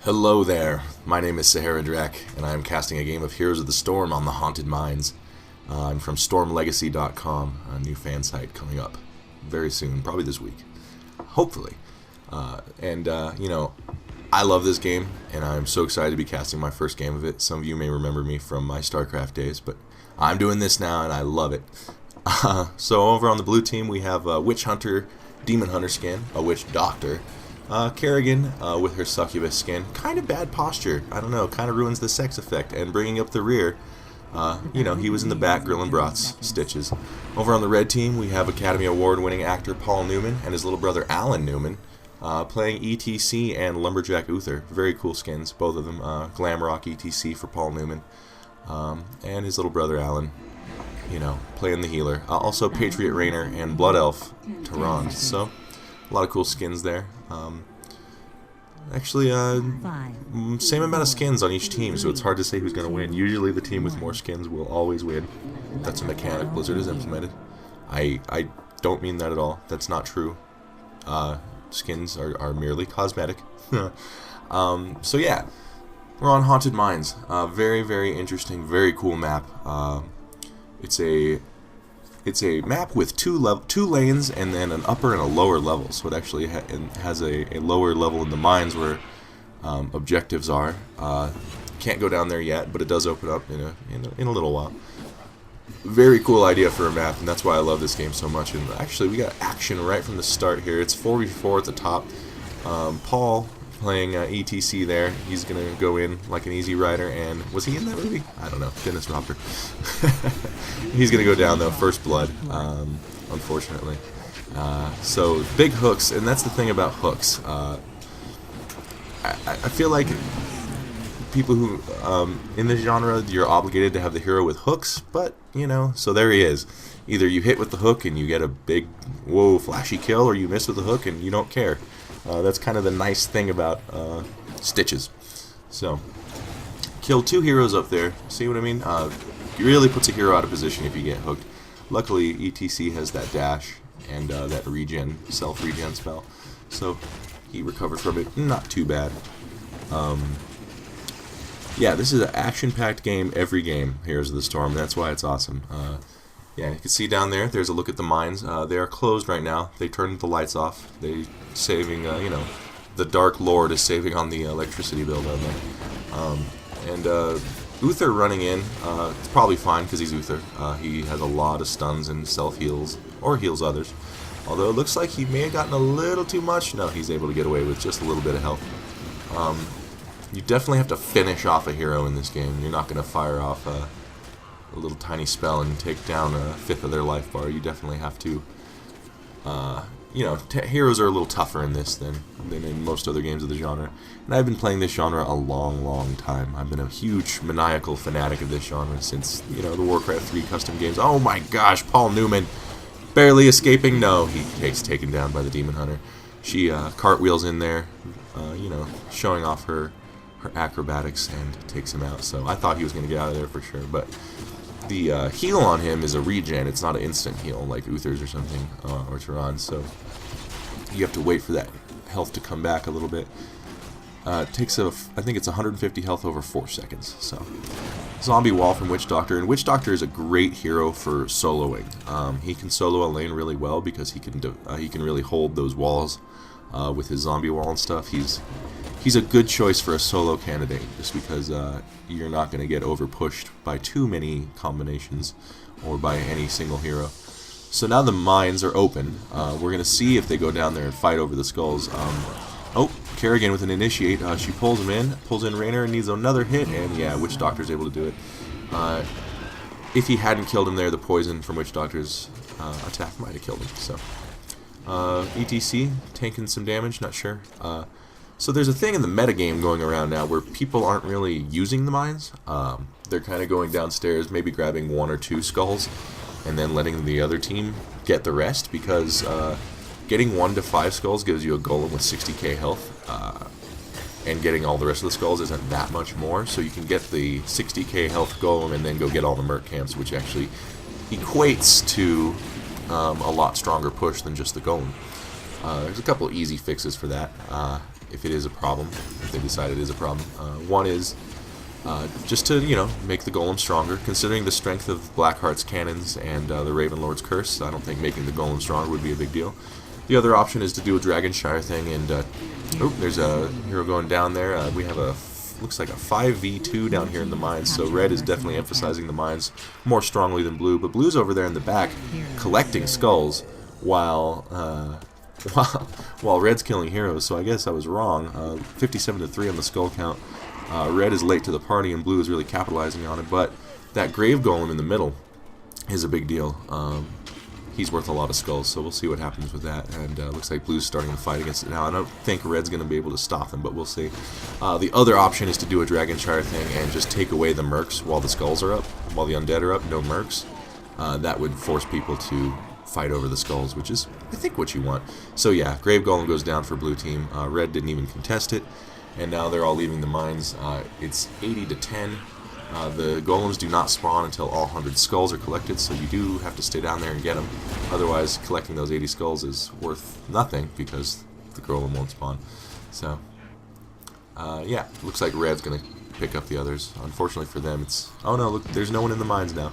Hello there, my name is SaharaDrac, and I am casting a game of Heroes of the Storm on the Haunted Mines. I'm from StormLegacy.com, a new fan site coming up very soon, probably this week, hopefully. I love this game, and I'm so excited to be casting my first game of it. Some of you may remember me from my StarCraft days, but I'm doing this now, and I love it. So over on the blue team, we have a Witch Hunter, Demon Hunter skin, a Witch Doctor, Kerrigan with her succubus skin. Kind of bad posture. I don't know. Kind of ruins the sex effect. And bringing up the rear, he was in the back grilling brats, stitches. Over on the red team, we have Academy Award-winning actor Paul Newman and his little brother Alan Newman playing ETC and Lumberjack Uther. Very cool skins, both of them. Glam Rock ETC for Paul Newman and his little brother Alan, playing the healer. Also Patriot Rainer and Blood Elf Tehran. So a lot of cool skins there. Same amount of skins on each team, so it's hard to say who's going to win. Usually the team with more skins will always win. That's a mechanic Blizzard has implemented. I don't mean that at all. That's not true. Skins are merely cosmetic. So yeah, we're on Haunted Mines. Very, very interesting, very cool map. It's a map with two lanes and then an upper and a lower level. So it actually has a lower level in the mines where objectives are. Can't go down there yet, but it does open up in a little while. Very cool idea for a map, and that's why I love this game so much. And actually, we got action right from the start here. It's 4v4 at the top. Paul playing ETC there. He's going to go in like an easy rider, and was he in that movie? I don't know. Dennis Rodman. He's going to go down, though. First blood, unfortunately. So, big hooks, and that's the thing about hooks. I feel like people who, in this genre, you're obligated to have the hero with hooks, but, so there he is. Either you hit with the hook and you get a big, whoa, flashy kill, or you miss with the hook and you don't care. That's kind of the nice thing about stitches. So, kill two heroes up there. See what I mean? It really puts a hero out of position if you get hooked. Luckily, ETC has that dash and that self-regen spell. So, he recovered from it. Not too bad. Yeah, this is an action-packed game every game, Heroes of the Storm. That's why it's awesome. Yeah, you can see down there, there's a look at the mines. They are closed right now. They turned the lights off. They saving, the Dark Lord is saving on the electricity bill down there. Uther running in, it's probably fine because he's Uther. He has a lot of stuns and self-heals, or heals others. Although it looks like he may have gotten a little too much. No, he's able to get away with just a little bit of health. You definitely have to finish off a hero in this game. You're not going to fire off a little tiny spell and take down a fifth of their life bar. You definitely have to, heroes are a little tougher in this than in most other games of the genre. And I've been playing this genre a long, long time. I've been a huge maniacal fanatic of this genre since, the Warcraft 3 custom games. Oh my gosh, Paul Newman, barely escaping. No, he gets taken down by the Demon Hunter. She cartwheels in there, showing off her acrobatics and takes him out. So I thought he was going to get out of there for sure, but the heal on him is a regen. It's not an instant heal like Uther's or something, or Tehran, so you have to wait for that health to come back a little bit. It takes I think it's 150 health over 4 seconds. So zombie wall from Witch Doctor, and Witch Doctor is a great hero for soloing. He can solo a lane really well because he can really hold those walls with his zombie wall and stuff. He's a good choice for a solo candidate, just because you're not going to get over-pushed by too many combinations or by any single hero. So now the mines are open. We're going to see if they go down there and fight over the skulls. Kerrigan with an initiate. She pulls in Rainer, and needs another hit, and yeah, Witch Doctor's able to do it. If he hadn't killed him there, the poison from Witch Doctor's attack might have killed him. So, ETC, tanking some damage, not sure. So there's a thing in the metagame going around now where people aren't really using the mines. They're kind of going downstairs, maybe grabbing 1 or 2 skulls, and then letting the other team get the rest, because getting 1 to 5 skulls gives you a golem with 60k health, and getting all the rest of the skulls isn't that much more, so you can get the 60k health golem and then go get all the merc camps, which actually equates to a lot stronger push than just the golem. There's a couple easy fixes for that. if it is a problem, if they decide it is a problem. One is just to, you know, make the golem stronger. Considering the strength of Blackheart's cannons and the Raven Lord's curse, I don't think making the golem stronger would be a big deal. The other option is to do a Dragonshire thing, and oh, there's a hero going down there. We have a looks like a 5v2 down here in the mines, so red is definitely emphasizing the mines more strongly than blue, but blue's over there in the back collecting skulls while while red's killing heroes, so I guess I was wrong. 57-3 on the skull count. Red is late to the party and blue is really capitalizing on it, but that grave golem in the middle is a big deal. He's worth a lot of skulls, so we'll see what happens with that. And looks like blue's starting to fight against it now. I don't think red's going to be able to stop them, but we'll see. The other option is to do a Dragonshire thing and just take away the mercs while the skulls are up, while the undead are up, no mercs. That would force people to fight over the skulls, which is, I think, what you want. So yeah, grave golem goes down for blue team. Red didn't even contest it, and now they're all leaving the mines. It's 80-10. The golems do not spawn until all 100 skulls are collected, so you do have to stay down there and get them. Otherwise, collecting those 80 skulls is worth nothing because the golem won't spawn. So, yeah, looks like red's going to pick up the others. Unfortunately for them, it's... Oh no, look, there's no one in the mines now.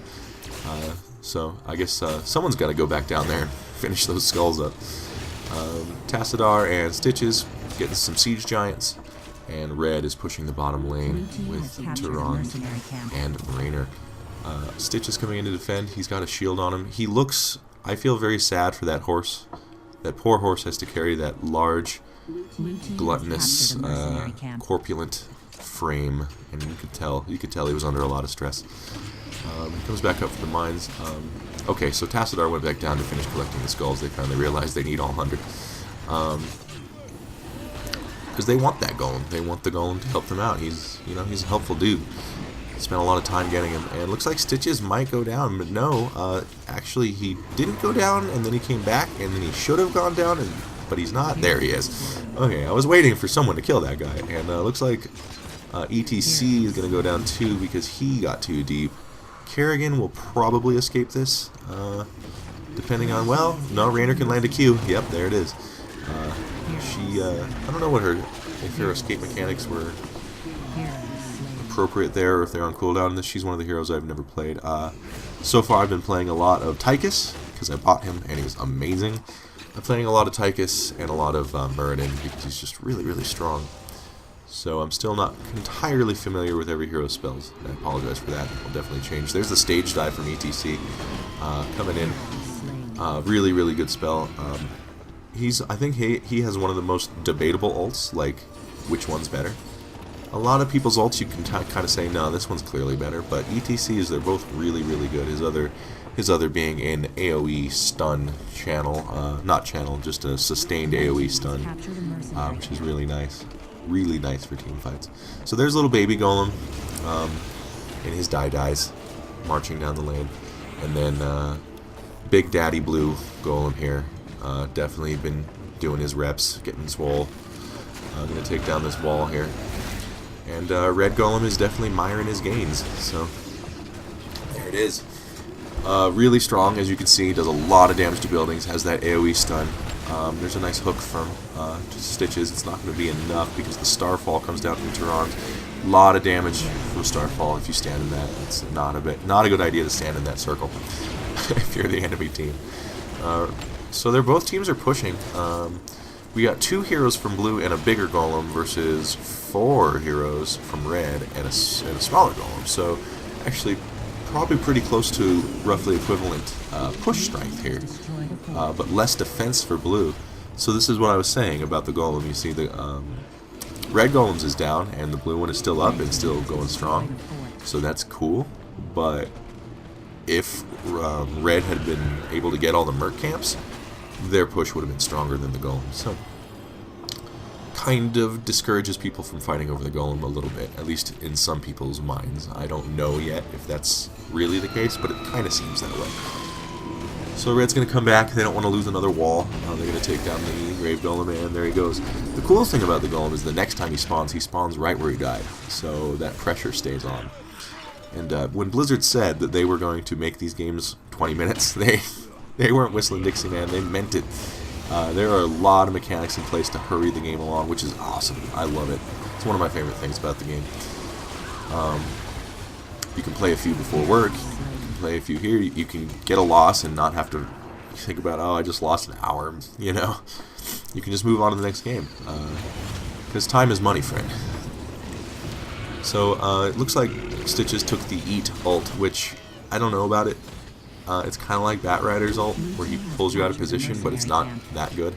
So, I guess someone's got to go back down there and finish those skulls up. Tassadar and Stitches getting some siege giants. And red is pushing the bottom lane with Turon and Rainer. Stitch is coming in to defend. He's got a shield on him. He looks... I feel very sad for that horse. That poor horse has to carry that large, gluttonous, corpulent frame. And you could tell he was under a lot of stress. He comes back up for the mines. Okay, so Tassadar went back down to finish collecting the skulls. They finally realized they need all 100. Because they want that golem. They want the golem to help them out. He's a helpful dude. Spent a lot of time getting him. And it looks like Stitches might go down, but no. Actually, he didn't go down, and then he came back, and then he should have gone down, but he's not. There he is. Okay, I was waiting for someone to kill that guy. And looks like ETC is going to go down too because he got too deep. Kerrigan will probably escape this. Depending on, well, no, Rainer can land a Q. Yep, there it is. I don't know what if her escape mechanics were appropriate there, or if they're on cooldown. She's one of the heroes I've never played. So far I've been playing a lot of Tychus, because I bought him, and he's amazing. I'm playing a lot of Tychus and a lot of Muradin, because he's just really, really strong. So I'm still not entirely familiar with every hero's spells. I apologize for that. I'll definitely change. There's the stage dive from ETC coming in. Really, really good spell. I think he has one of the most debatable ults, like which one's better. A lot of people's ults you can kind of say, no, this one's clearly better, but ETC's, they're both really, really good. His other being an AoE stun channel, not channel, just a sustained AoE stun, which is really nice. Really nice for team fights. So there's little baby golem in his dies marching down the lane, and then Big Daddy Blue golem here. Definitely been doing his reps, getting swole. I'm going to take down this wall here. And red golem is definitely miring his gains. So there it is. Really strong, as you can see. Does a lot of damage to buildings. Has that AoE stun. There's a nice hook from Stitches. It's not going to be enough because the Starfall comes down from Turon. A lot of damage from Starfall if you stand in that. It's not a good idea to stand in that circle if you're the enemy team. So both teams are pushing. We got 2 heroes from blue and a bigger golem versus 4 heroes from red and a smaller golem. So actually probably pretty close to roughly equivalent push strength here, but less defense for blue. So this is what I was saying about the golem. You see the red golem's is down and the blue one is still up and still going strong. So that's cool, but if red had been able to get all the merc camps, their push would have been stronger than the golem. So kind of discourages people from fighting over the golem a little bit, at least in some people's minds. I don't know yet if that's really the case, but it kind of seems that way. So red's going to come back. They don't want to lose another wall. They're going to take down the grave golem, and there he goes. The coolest thing about the golem is the next time he spawns right where he died, so that pressure stays on. And when Blizzard said that they were going to make these games 20 minutes, they weren't whistling Dixie, man. They meant it. There are a lot of mechanics in place to hurry the game along, which is awesome. I love it. It's one of my favorite things about the game. You can play a few before work, you can play a few here, you can get a loss and not have to think about, oh, I just lost an hour, you know. You can just move on to the next game. Because time is money, friend. So, it looks like Stitches took the Eat ult, which, I don't know about it. It's kind of like Batrider's ult, where he pulls you out of position, but it's not that good.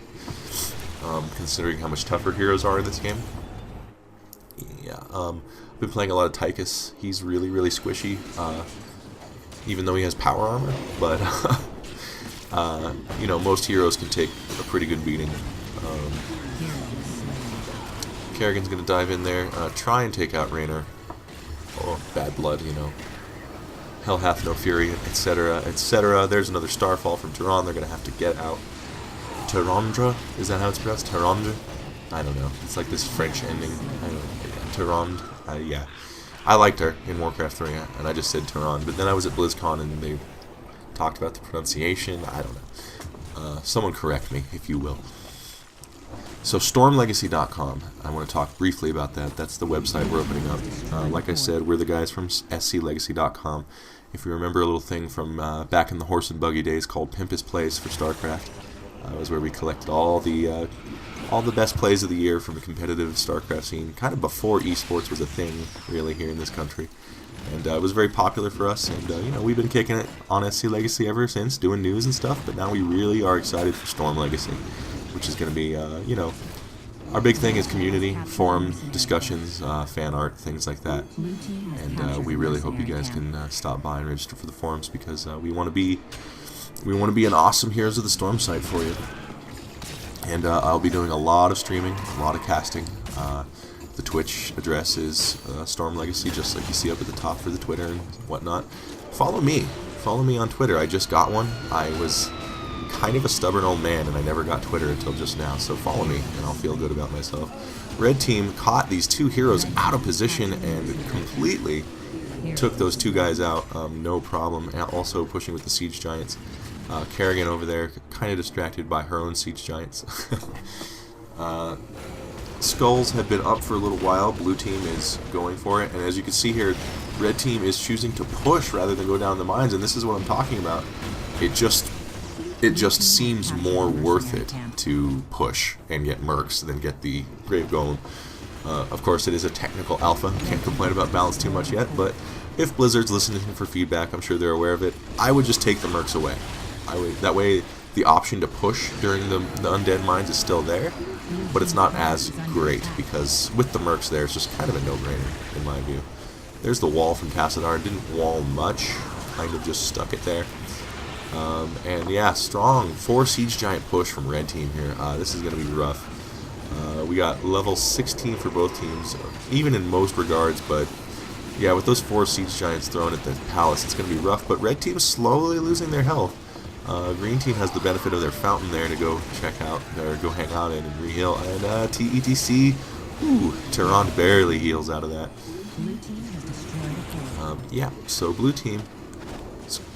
Considering how much tougher heroes are in this game. Yeah, I've been playing a lot of Tychus. He's really, really squishy, even though he has power armor, but, you know, most heroes can take a pretty good beating. Kerrigan's gonna dive in there, try and take out Raynor. Oh, bad blood, you know. Hell hath no fury, etc., etc. There's another Starfall from Tehran. They're gonna have to get out. Terandra? Is that how it's pronounced? Terandra? I don't know. It's like this French ending. I don't know. Terand? Yeah. I liked her in Warcraft 3, and I just said Tehran. But then I was at BlizzCon, and they talked about the pronunciation. I don't know. Someone correct me, if you will. So StormLegacy.com, I want to talk briefly about that. That's the website we're opening up. Like I said, we're the guys from SCLegacy.com. If you remember a little thing from back in the horse and buggy days called Pimp His Plays for StarCraft, it was where we collected all the best plays of the year from the competitive StarCraft scene, kind of before esports was a thing, really, here in this country. And it was very popular for us, and you know, we've been kicking it on SC Legacy ever since, doing news and stuff, but now we really are excited for Storm Legacy, which is going to be, you know, our big thing is community, forum discussions, fan art, things like that. And we really hope you guys can stop by and register for the forums, because we want to be an awesome Heroes of the Storm site for you. And I'll be doing a lot of streaming, a lot of casting. The Twitch address is Storm Legacy, just like you see up at the top for the Twitter and whatnot. Follow me on Twitter. I just got one. I was kind of a stubborn old man, and I never got Twitter until just now, so follow me, and I'll feel good about myself. Red Team caught these two heroes out of position and completely took those two guys out, no problem, and also pushing with the Siege Giants. Kerrigan over there, kind of distracted by her own Siege Giants. Skulls have been up for a little while. Blue Team is going for it, and as you can see here, Red Team is choosing to push rather than go down the mines, and this is what I'm talking about. It just seems more worth it to push and get mercs than get the Grave Golem. Of course, it is a technical alpha. Can't complain about balance too much yet, but if Blizzard's listening for feedback, I'm sure they're aware of it. I would just take the mercs away. That way, the option to push during the undead mines is still there, but it's not as great, because with the mercs there, it's just kind of a no-brainer, in my view. There's the wall from Kassadar. Didn't wall much, kind of just stuck it there. And yeah, strong 4 Siege Giant push from Red Team here. This is going to be rough. We got level 16 for both teams, even in most regards, but yeah, with those 4 Siege Giants thrown at the palace, it's going to be rough, but Red Team is slowly losing their health. Green Team has the benefit of their fountain there to go check out, or go hang out in and re-heal, and TETC, ooh, Tehran barely heals out of that. Yeah, so Blue Team,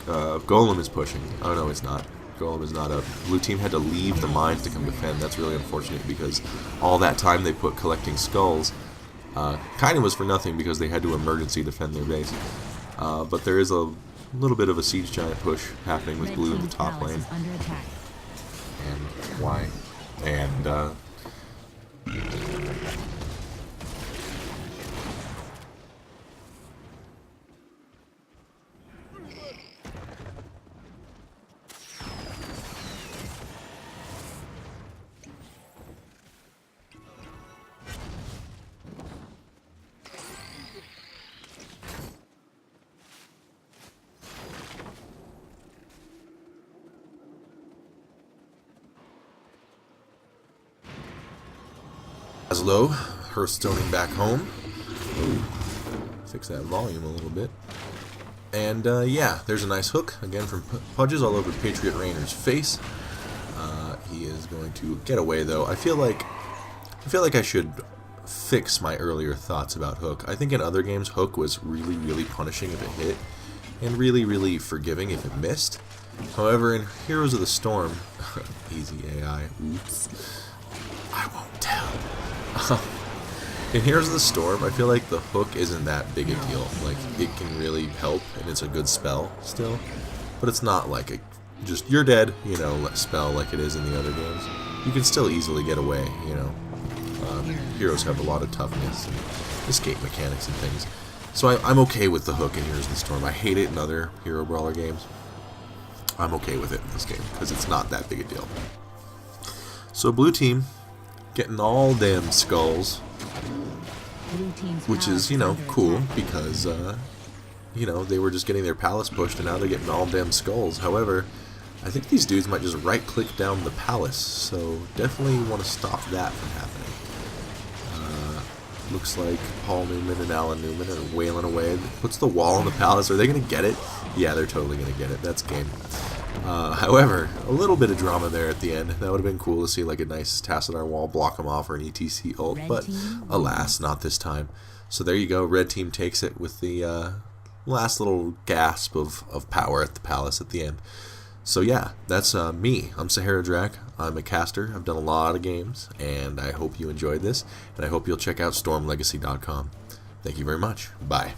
Golem is pushing. Oh no, it's not. Golem is not up. Blue Team had to leave the mines to come defend. That's really unfortunate, because all that time they put collecting skulls kind of was for nothing, because they had to emergency defend their base. But there is a little bit of a Siege Giant push happening with Blue in the top lane. And why? And Aslow, Hearthstoning back home. Ooh, fix that volume a little bit. And yeah, there's a nice hook, again from Pudges all over Patriot Raynor's face. He is going to get away, though. I feel like I should fix my earlier thoughts about Hook. I think in other games, Hook was really, really punishing if it hit, and really, really forgiving if it missed. However, in Heroes of the Storm, easy AI, oops, I won't tell. In Heroes of the Storm, I feel like the hook isn't that big a deal. Like, it can really help, and it's a good spell still, but it's not like a just you're dead, you know, spell like it is in the other games. You can still easily get away, you know. Heroes have a lot of toughness and escape mechanics and things. So I'm okay with the hook in Heroes of the Storm. I hate it in other Hero Brawler games. I'm okay with it in this game, because it's not that big a deal. So blue team, getting all damn skulls. Which is, you know, cool, because, you know, they were just getting their palace pushed, and now they're getting all damn skulls. However, I think these dudes might just right-click down the palace, so definitely want to stop that from happening. Looks like Paul Newman and Alan Newman are wailing away. Puts the wall on the palace. Are they going to get it? Yeah, they're totally going to get it. That's game. However, a little bit of drama there at the end. That would have been cool to see, like a nice Tassadar wall block him off or an ETC ult, but alas, not this time. So there you go. Red team takes it with the last little gasp of power at the palace at the end. So yeah, that's me. I'm SaharaDrac. I'm a caster. I've done a lot of games, and I hope you enjoyed this, and I hope you'll check out StormLegacy.com. Thank you very much. Bye.